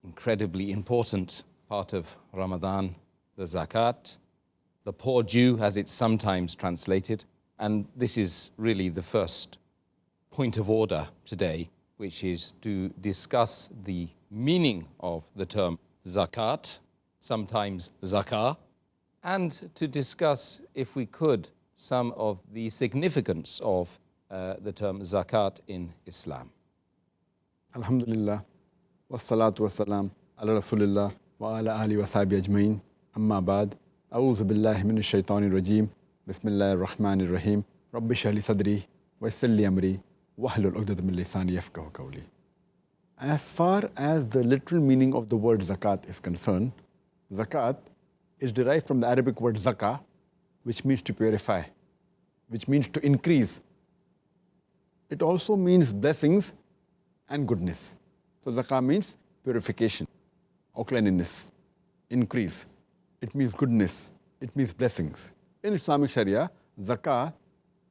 incredibly important part of Ramadhaan, the Zakat, the poor Jew as it's sometimes translated. And this is really the first point of order today, which is to discuss the meaning of the term Zakat, sometimes Zakah, and to discuss, if we could, some of the significance of the term Zakat in Islam. Alhumdulillah, salaatu salaam, rasoolillah, aalihi, ashaabihi ajma'een. Amma Ba'ad, billahi minash shaytan Bismillah nir-raheem. Rabbish Şadri, Amri, Uqdatan min Lisani, Yafqahu Qawli. As far as the literal meaning of the word zakat is concerned, zakat is derived from the Arabic word zakah, which means to purify, which means to increase. It also means blessings and goodness. So zakah means purification or cleanliness, increase. It means goodness. It means blessings. In Islamic Sharia, zakah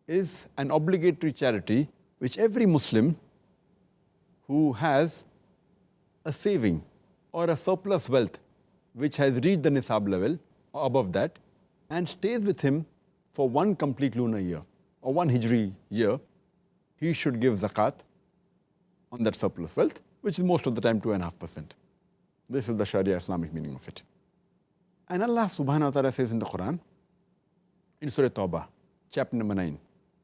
is an obligatory charity which every Muslim who has a saving or a surplus wealth which has reached the nisab level or above that and stays with him for one complete lunar year or one hijri year, he should give zakat on that surplus wealth, which is most of the time 2.5%. This is the Sharia Islamic meaning of it. And Allah subhanahu wa ta'ala says in the Quran, in Surah Tawbah, chapter number 9,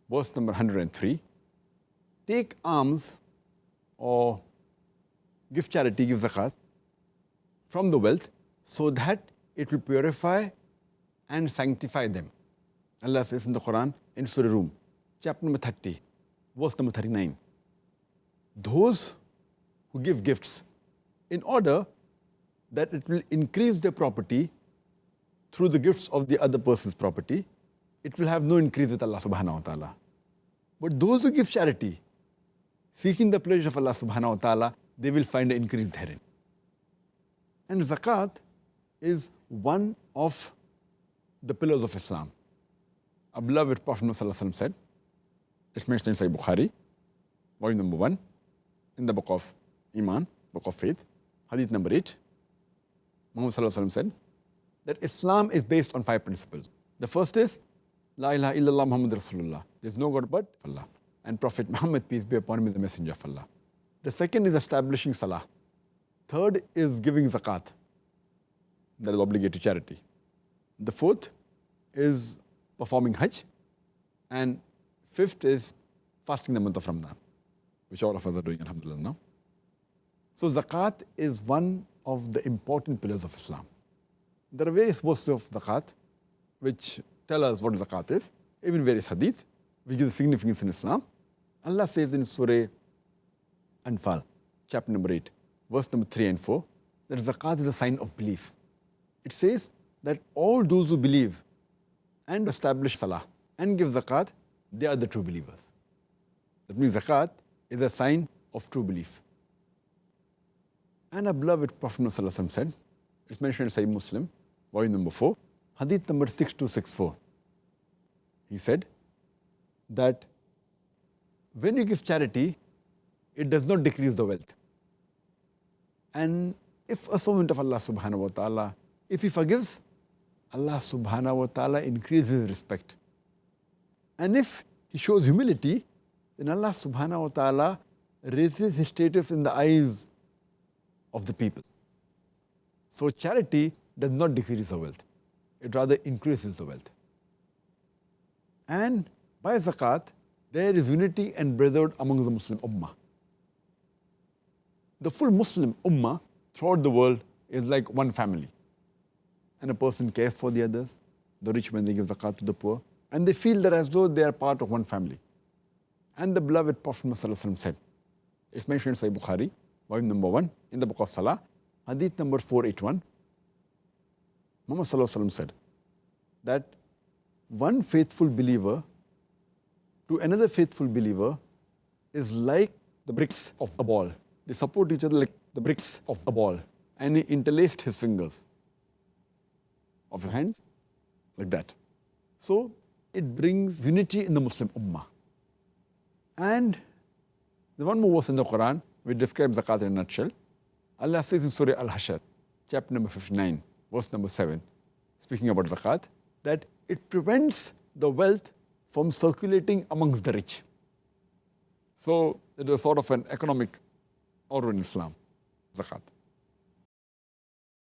verse number 103, take alms or give charity, give zakat from the wealth so that it will purify and sanctify them. Allah says in the Quran, in Surah Rum, chapter number 30, verse number 39, those who give gifts in order that it will increase their property through the gifts of the other person's property, it will have no increase with Allah subhanahu wa ta'ala. But those who give charity, seeking the pleasure of Allah subhanahu wa ta'ala, they will find an increase therein. And zakat is one of the pillars of Islam. Our beloved Prophet ﷺ said, it's mentioned in Sahih Bukhari, volume number 1, in the book of Iman, book of faith, hadith number 8, Muhammad ﷺ said that Islam is based on 5 principles. The first is, La ilaha illallah Muhammad Rasulullah. There is no God but Allah. And Prophet Muhammad, peace be upon him, is the messenger of Allah. The second is establishing salah. Third is giving zakat. That is obligatory charity. The fourth is performing hajj. And fifth is fasting the month of Ramadan, which all of us are doing, alhamdulillah, now. So zakat is one of the important pillars of Islam. There are various verses of zakat which tell us what zakat is, even various hadith, which give the significance in Islam. Allah says in Surah Anfal, chapter number 8, verse number 3 and 4, that zakat is a sign of belief. It says that all those who believe and establish salah and give zakat, they are the true believers. That means zakat is a sign of true belief. And our beloved Prophet ﷺ said, it's mentioned in Sahih Muslim, volume number 4, hadith number 6264. He said that when you give charity, it does not decrease the wealth. And if a servant of Allah subhanahu wa ta'ala, if he forgives, Allah subhanahu wa ta'ala increases respect. And if he shows humility, then Allah subhanahu wa ta'ala raises his status in the eyes of the people. So charity does not decrease the wealth. It rather increases the wealth. And by zakat, there is unity and brotherhood among the Muslim ummah. The full Muslim ummah throughout the world is like one family. And a person cares for the others. The rich men, they give zakat to the poor. And they feel that as though they are part of one family. And the beloved Prophet ﷺ said, it's mentioned in Sahih Bukhari, volume number 1, in the book of Salah, hadith number 481, Muhammad ﷺ said that one faithful believer to another faithful believer is like the bricks of a ball. They support each other like the bricks of a ball. And he interlaced his fingers of his hands like that. So it brings unity in the Muslim ummah. And there's one more verse in the Quran which describes zakat in a nutshell. Allah says in Surah Al-Hashr, chapter number 59, verse number 7, speaking about zakat, that it prevents the wealth from circulating amongst the rich. So it is sort of an economic order in Islam, zakat.